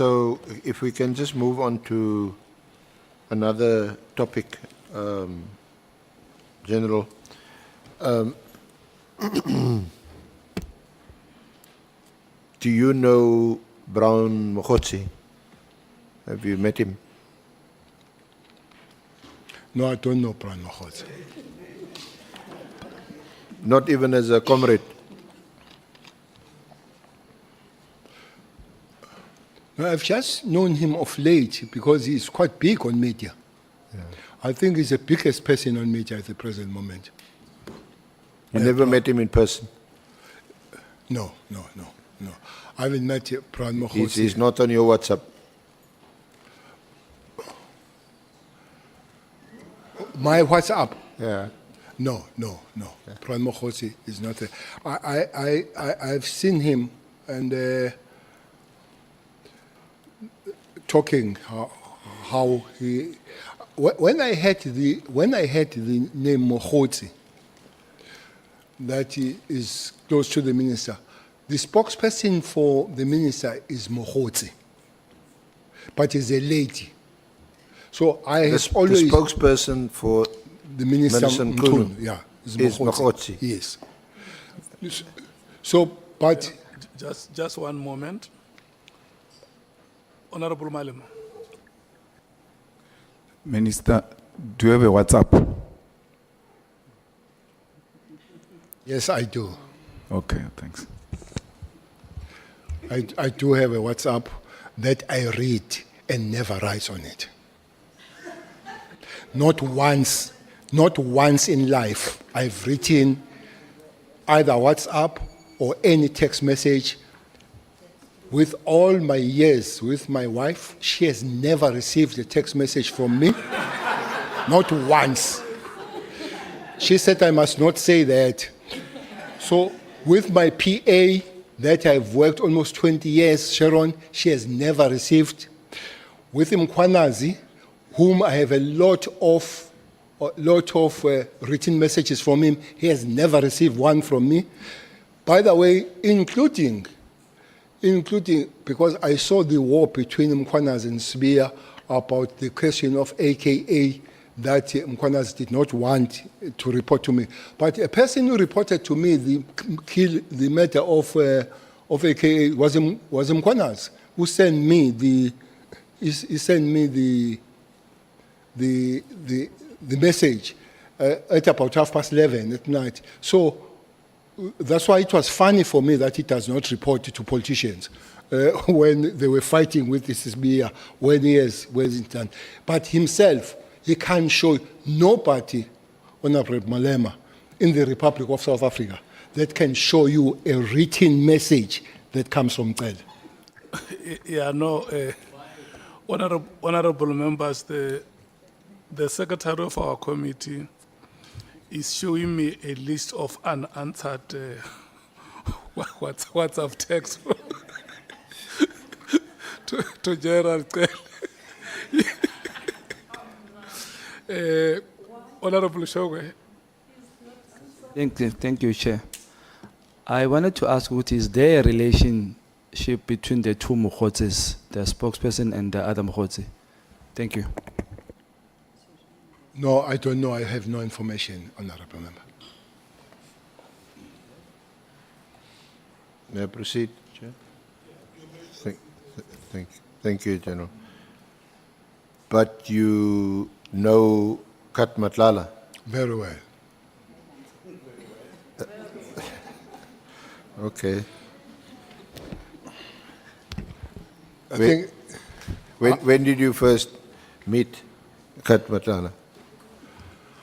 So if we can just move on to another topic, General. Do you know Brown Mogotsi? Have you met him? No, I don't know Brown Mogotsi. Not even as a comrade? No, I've just known him of late because he's quite big on media. Yeah. I think he's the biggest person on media at the present moment. You never met him in person? No. I haven't met Brown Mogotsi. He's not on your WhatsApp? My WhatsApp? Yeah. No. Yeah. Brown Mogotsi is not there. I've seen him and talking how he. When I had the name Mogotsi, that he is close to the minister, the spokesperson for the minister is Mogotsi, but is a lady. So I have always... The spokesperson for the Minister Nkunu, yeah, is Mogotsi. Yes. So, but... Just one moment. Honorable Malema. Minister, do you have a WhatsApp? Yes, I do. Okay, thanks. I do have a WhatsApp that I read and never write on it. Not once in life I've written either WhatsApp or any text message. With all my years with my wife, she has never received a text message from me. Not once. She said I must not say that. So with my PA that I've worked almost 20 years, Sharon, she has never received. With Mkwanazi, whom I have a lot of written messages from him, he has never received one from me. By the way, including because I saw the war between Mkwanazi and Sibia about the question of AKA that Mkwanazi did not want to report to me. But a person who reported to me the matter of AKA was Mkwanazi, who sent me the message at about 11:30 at night. So that's why it was funny for me that he does not report to politicians when they were fighting with this SBA, when he wasn't done. But himself, he can't show nobody, Honorable Malema, in the Republic of South Africa that can show you a written message that comes from Cele. Yeah, no, honorable members, the secretary of our committee is showing me a list of unanswered WhatsApp text to General Cele. Honorable Shogwe. Thank you, Chair. I wanted to ask, what is there a relationship between the two Mogotsis, the spokesperson and the other Mogotsi? Thank you. No, I don't know. I have no information, Honorable Member. May I proceed, Chair? Thank you, General. But you know Matlala? Very well. Okay. When did you first meet Matlala?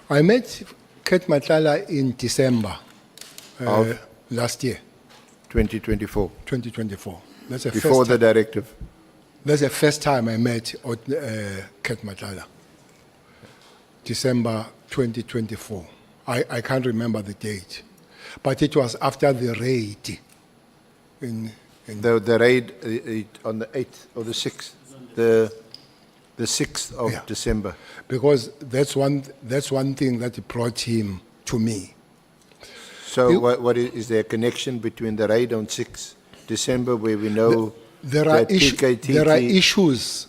I met Matlala in December last year. 2024? 2024. That's the Before first the directive? That's the first time I met Matlala. December 2024. I can't remember the date. But it was after the raid. The raid on the 8th or the 6th? The 6th of December. Because that's one thing that brought him to me. So what is there a connection between the raid on 6th December where we know There are, that PKTT there are issues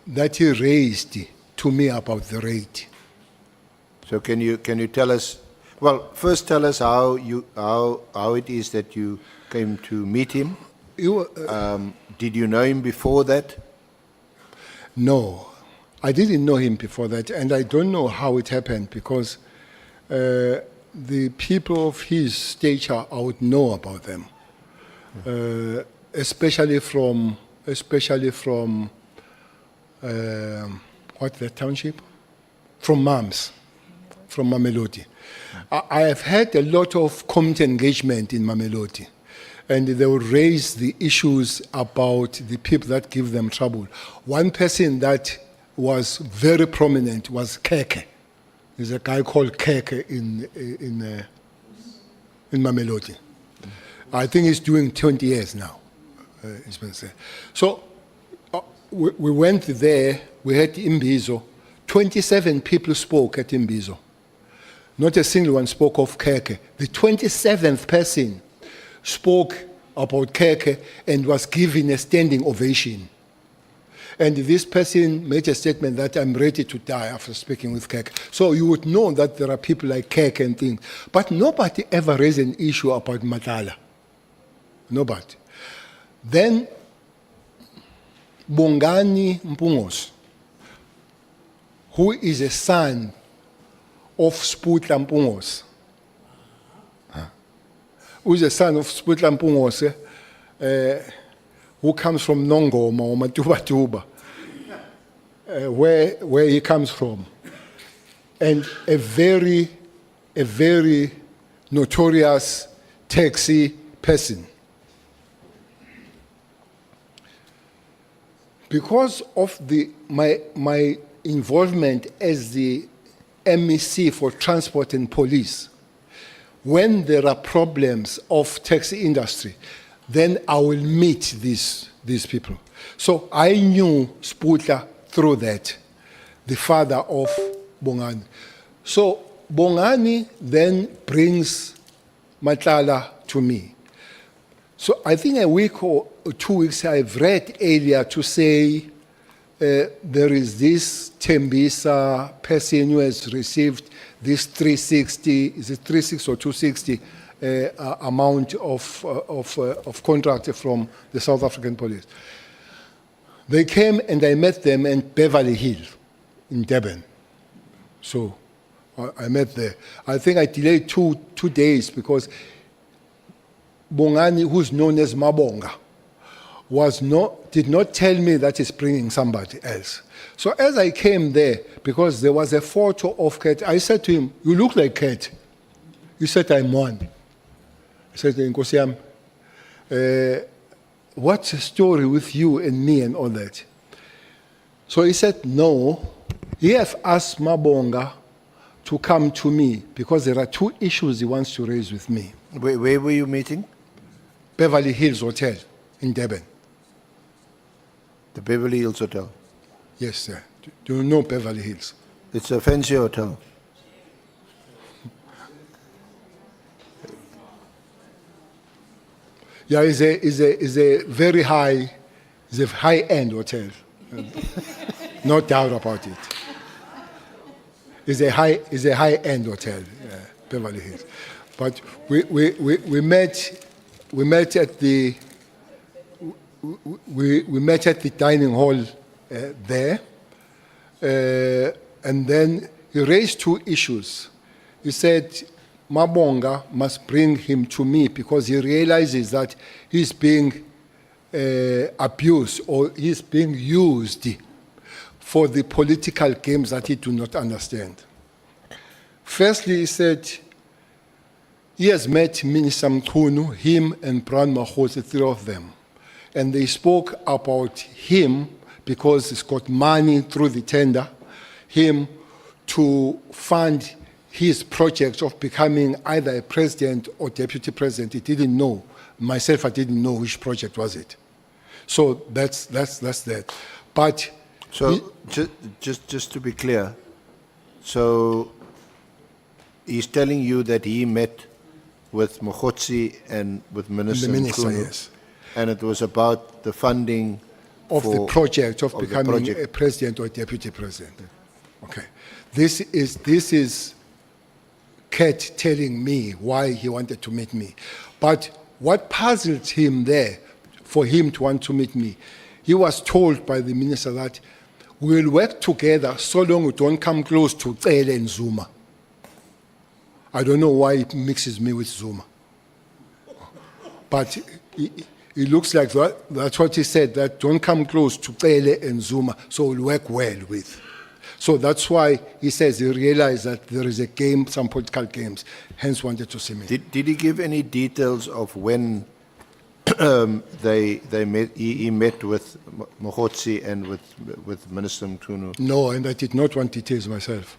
that he raised to me about the rate. So can you tell us, well, first tell us how it is that you came to meet him. Did you know him before that? No, I didn't know him before that, and I don't know how it happened because the people of his stature, I would know about them, especially from what the township? From MAMS, from Mamelodi. I have had a lot of community engagement in Mamelodi, and they will raise the issues about the people that give them trouble. One person that was very prominent was Keke. There's a guy called Keke in Mamelodi. I think he's doing 20 years now. It's been said. So we went there, we had Imbizo. 27 people spoke at Imbizo. Not a single one spoke of Keke. The 27th person spoke about Keke and was given a standing ovation. And this person made a statement that I'm ready to die after speaking with Keke. So you would know that there are people like Keke and things. But nobody ever raised an issue about Matlala. Nobody. Then Bongani Mpungos, who is a son of Sputla Mpungos, who is a son of Sputla Mpungos, who comes from Nongoma or Matubatuba, where he comes from, and a very notorious taxi person. Because of my involvement as the MEC for Transport and Police, when there are problems of taxi industry, then I will meet these people. So I knew Sputla through that, the father of Bongani. So Bongani then brings Matlala to me. So I think a week or 2 weeks I've read earlier to say there is this Tembisa person who has received this 360, is it 360 or 260 amount of contract from the South African police. They came and I met them in Beverly Hills in Durban. So I met there. I think I delayed two days because Bongani, who's known as Mabonga, did not tell me that he's bringing somebody else. So as I came there, because there was a photo of Kate, I said to him, "You look like Kate." He said, "I'm one." I said to him, "Nkosiam, what's the story with you and me and all that?" So he said, "No, he has asked Mabonga to come to me because there are 2 issues he wants to raise with me." Where were you meeting? Beverly Hills Hotel in Durban. The Beverly Hills Hotel. Yes, sir. Do you know Beverly Hills? It's a fancy hotel. Yeah, it's a very high-end hotel. No doubt about it. It's a high-end hotel, Beverly Hills. But we met at the dining hall there, and then he raised 2 issues. He said Mabonga must bring him to me because he realizes that he's being abused or he's being used for the political games that he do not understand. Firstly, he said he has met Minister Mkhunu, him and Brown Mahose, 3 of them. And they spoke about him because he's got money through the tender, him to fund his project of becoming either a president or deputy president. He didn't know. Myself, I didn't know which project was it. So that's that. But so just to be clear, so he's telling you that he met with Mogotsi and with Minister the minister, Mkhunu, yes. And it was about the funding of the for- project of of the becoming project. a president or deputy president. Okay. This is Kat telling me why he wanted to meet me. But what puzzled him there, for him to want to meet me, he was told by the minister that we'll work together so long we don't come close to Cele and Zuma. I don't know why he mixes me with Zuma. But it looks like that's what he said, that don't come close to Cele and Zuma, so we'll work well with. So that's why he says he realized that there is a game, some political games, hence wanted to see me. Did he give any details of when they met? He met with Mogotsi and with Minister Mtunu. No, and I did not want details myself.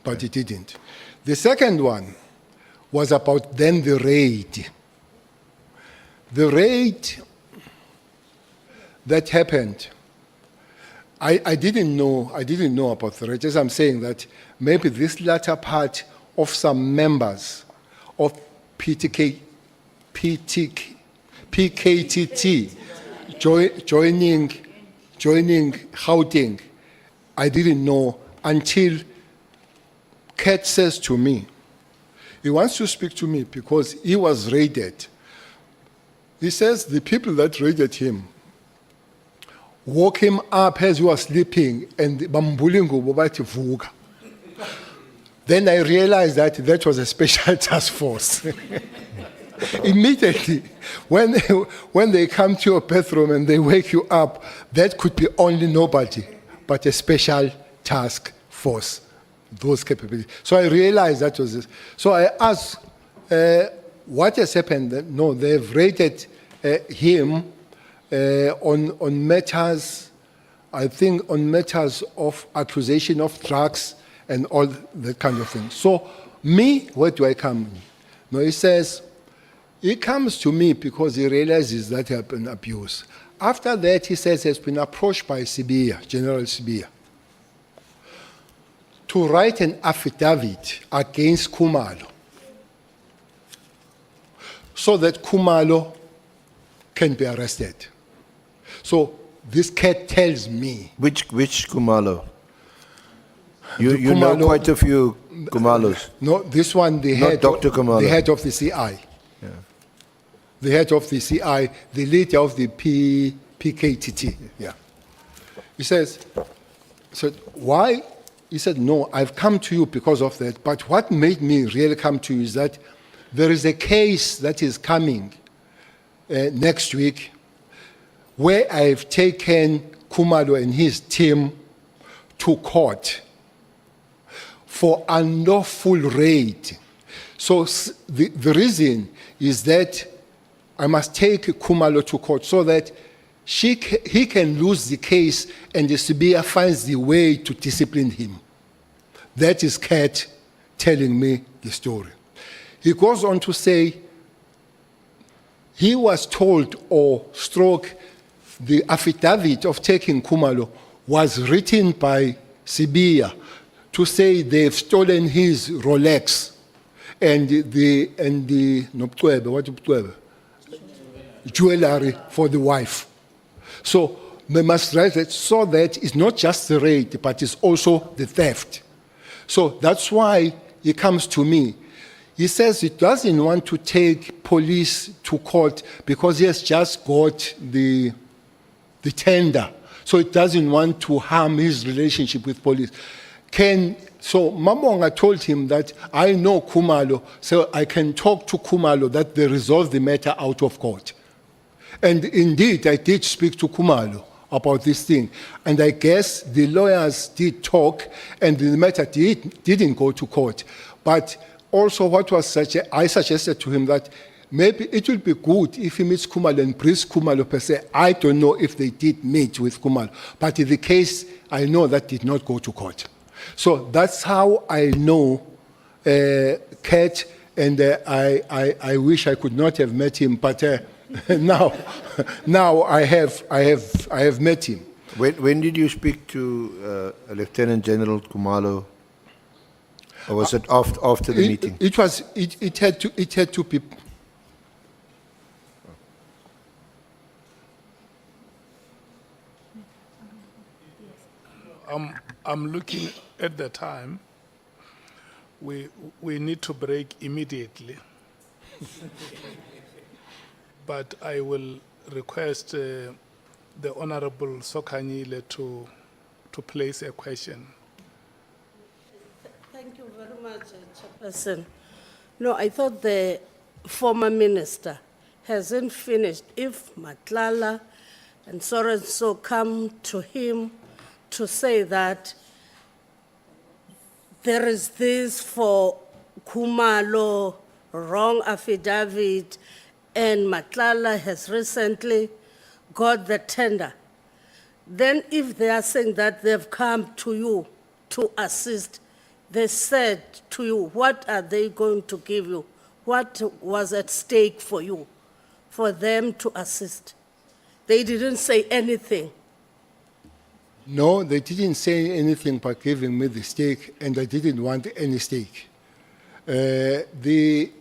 But he didn't. The second one was about then the raid. The raid that happened, I didn't know about the raid. As I'm saying that maybe this latter part of some members of PKTT joining Gauteng, I didn't know until Kat says to me, he wants to speak to me because he was raided. He says the people that raided him woke him up as he was sleeping and bambulingu bathi vuka. Then I realized that was a special task force. Immediately, when they come to your bathroom and they wake you up, that could be only nobody but a special task force, those capabilities. So I realized that was this. So I asked, what has happened? No, they've raided him on matters, I think on matters of accusation of drugs and all that kind of thing. So me, where do I come in? No, he says, he comes to me because he realizes that he has been abused. After that, he says he has been approached by Sibia, General Sibia, to write an affidavit against Khumalo so that Khumalo can be arrested. So this Kat tells me. Which Kumalo? You The know Khumalo- quite a few Kumalos. No, this one, the Not head, Dr. Khumalo. the head of the CI. The head of the CI, the leader of the PKTT. Yeah. He says, so why? He said, no, I've come to you because of that. But what made me really come to you is that there is a case that is coming next week where I've taken Khumalo and his team to court for unlawful raid. So the reason is that I must take Khumalo to court so that he can lose the case and the Sibia finds the way to discipline him. That is Kat telling me the story. He goes on to say he was told or stroke the affidavit of taking Khumalo was written by Sibia to say they've stolen his Rolex and the Nopcwebe, what Nopcwebe? Jewelry for the wife. So they must write it so that it's not just the raid, but it's also the theft. So that's why he comes to me. He says he doesn't want to take police to court because he has just got the tender. So it doesn't want to harm his relationship with police. So Mamonga told him that I know Khumalo, so I can talk to Khumalo that they resolve the matter out of court. And indeed, I did speak to Khumalo about this thing. And I guess the lawyers did talk, and the matter didn't go to court. But also what was I suggested to him that maybe it would be good if he meets Khumalo and brings Khumalo per se. I don't know if they did meet with Khumalo. But in the case, I know that did not go to court. So that's how I know Kat, and I wish I could not have met him, but now I have met him. When did you speak to Lieutenant General Khumalo? Or was it after the meeting? It had to be. I'm looking at the time. We need to break immediately. But I will request the Honorable Sokanyile to place a question. Thank you very much, Chairperson. No, I thought the former minister hasn't finished. If Matlala and so come to him to say that there is this for Kumalo, wrong affidavit, and Matlala has recently got the tender, then if they are saying that they've come to you to assist, they said to you, what are they going to give you? What was at stake for you, for them to assist? They didn't say anything. No, they didn't say anything by giving me the stake, and I didn't want any stake. The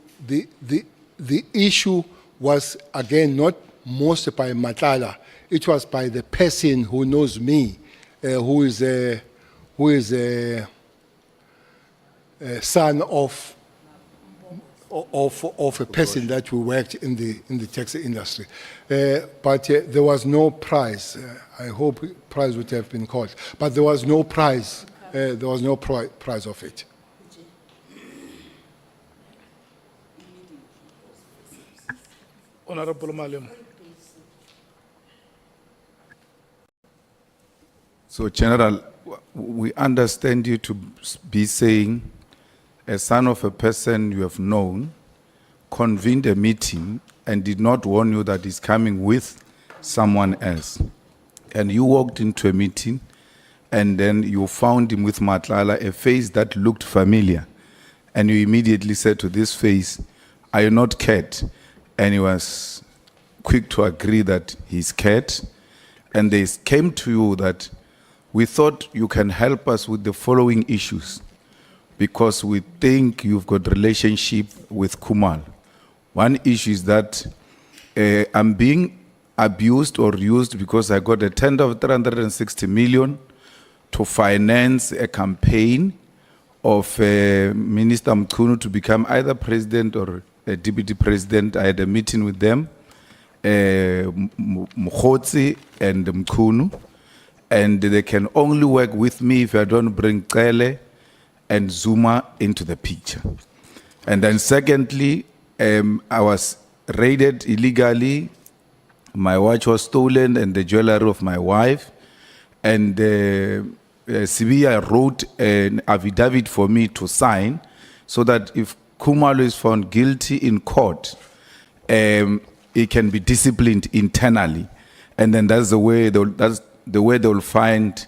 issue was, again, not most by Matlala. It was by the person who knows me, who is a son of a person that we worked in the taxi industry. But there was no prize. I hope prize would have been called. But there was no prize. There was no prize of it. Honorable Malem. So, General, we understand you to be saying a son of a person you have known convened a meeting and did not warn you that he's coming with someone else. And you walked into a meeting and then you found him with Matlala, a face that looked familiar. And you immediately said to this face, "Are you not Cat?" And he was quick to agree that he's Cat. And they came to you that we thought you can help us with the following issues because we think you've got relationship with Kumal. One issue is that I'm being abused or used because I got a tender of 360 million to finance a campaign of Minister Mkhunu to become either president or a deputy president. I had a meeting with them, Mkhotsi and Mkhunu, and they can only work with me if I don't bring Cele and Zuma into the picture. And then secondly, I was raided illegally. My watch was stolen and the jewelry of my wife. And Sibia wrote an affidavit for me to sign so that if Kumalo is found guilty in court, he can be disciplined internally. And then that's the way they'll find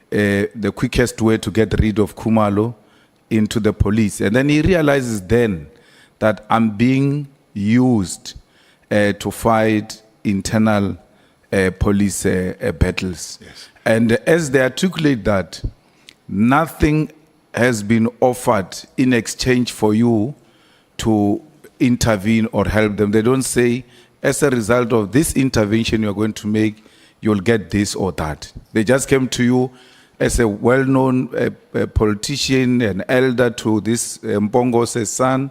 the quickest way to get rid of Kumalo into the police. And then he realizes then that I'm being used to fight internal police battles. Yes. And as they articulate that, nothing has been offered in exchange for you to intervene or help them. They don't say, as a result of this intervention you're going to make, you'll get this or that. They just came to you as a well-known politician, an elder to this Mpongo's son,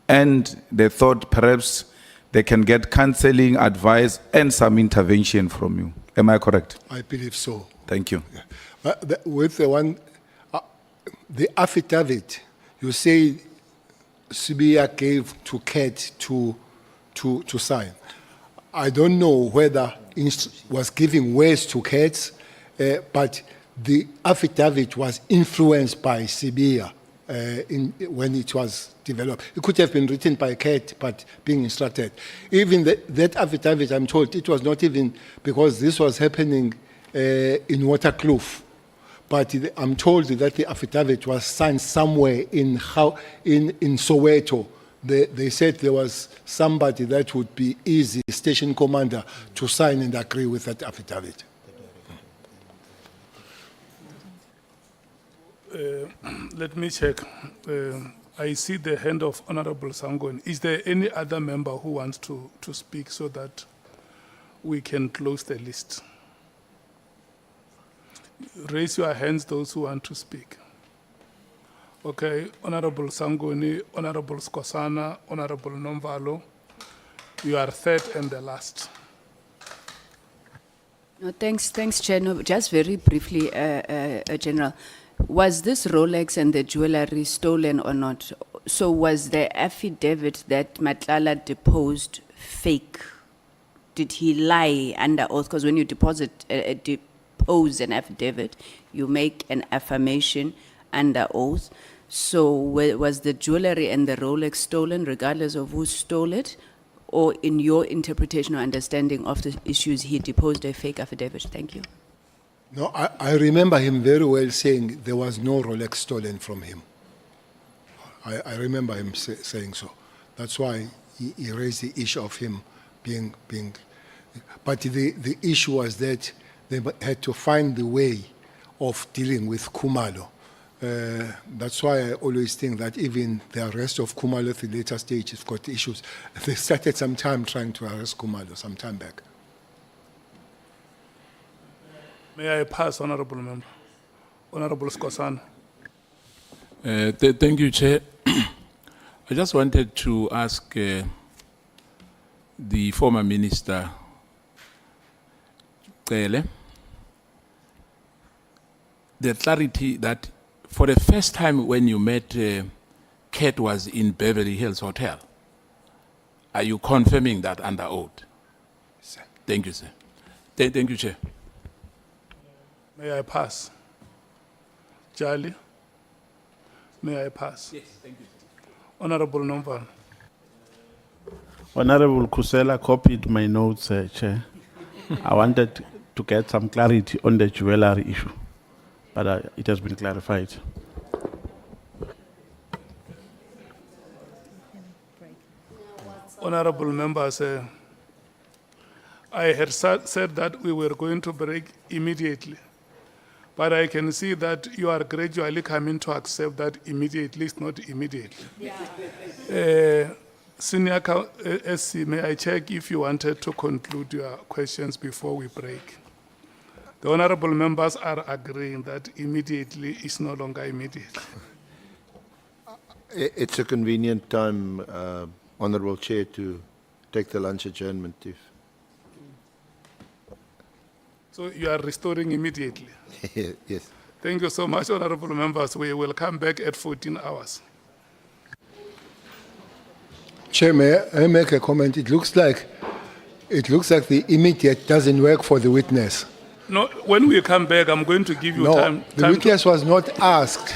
and they thought perhaps they can get counseling, advice, and some intervention from you. Am I correct? I believe so. Thank you. Yeah. With the one, the affidavit, you say Sibia gave to Cat to sign. I don't know whether was giving words to Cat, but the affidavit was influenced by Sibia when it was developed. It could have been written by Cat, but being instructed. Even that affidavit, I'm told, it was not even because this was happening in Waterkloof. But I'm told that the affidavit was signed somewhere in Soweto. They said there was somebody that would be easy, station commander, to sign and agree with that affidavit. Let me check. I see the hand of Honorable Sangon. Is there any other member who wants to speak so that we can close the list? Raise your hands, those who want to speak. Okay, Honorable Sangoni, Honorable Skosana, Honorable Nomvalo, you are third and the last. No, thanks, Chair. No, just very briefly, General, was this Rolex and the jewelry stolen or not? So was the affidavit that Matlala deposed fake? Did he lie under oath? Because when you depose an affidavit, you make an affirmation under oath. So was the jewelry and the Rolex stolen regardless of who stole it? Or in your interpretation or understanding of the issues, he deposed a fake affidavit? Thank you. No, I remember him very well saying there was no Rolex stolen from him. I remember him saying so. That's why he raised the issue of him being. But the issue was that they had to find the way of dealing with Khumalo. That's why I always think that even the arrest of Khumalo at the later stage has got issues. They started some time trying to arrest Khumalo some time back. May I pass, Honorable Member? Honorable Skosana. Thank you, Chair. I just wanted to ask the former Minister, Cele, the clarity that for the first time when you met Kate was in Beverly Hills Hotel. Are you confirming that under oath? Sir. Thank you, sir. Thank you, Chair. May I pass? Charlie? May I pass? Yes, thank you. Honorable Nomvalo. Honorable Kusela copied my notes, Chair. I wanted to get some clarity on the jewelry issue, but it has been clarified. Honorable members, I had said that we were going to break immediately, but I can see that you are gradually coming to accept that immediately is not immediately. Senior SC, may I check if you wanted to conclude your questions before we break? The honorable members are agreeing that immediately is no longer immediate. It's a convenient time, Honourable Chair, to take the lunch adjournment. If So you are restoring immediately. yes. Thank you so much, honorable members. We will come back at 14 hours. Chair, may I make a comment? It looks like the immediate doesn't work for the witness. No, when we come back, I'm going to give you No, time. the witness was not asked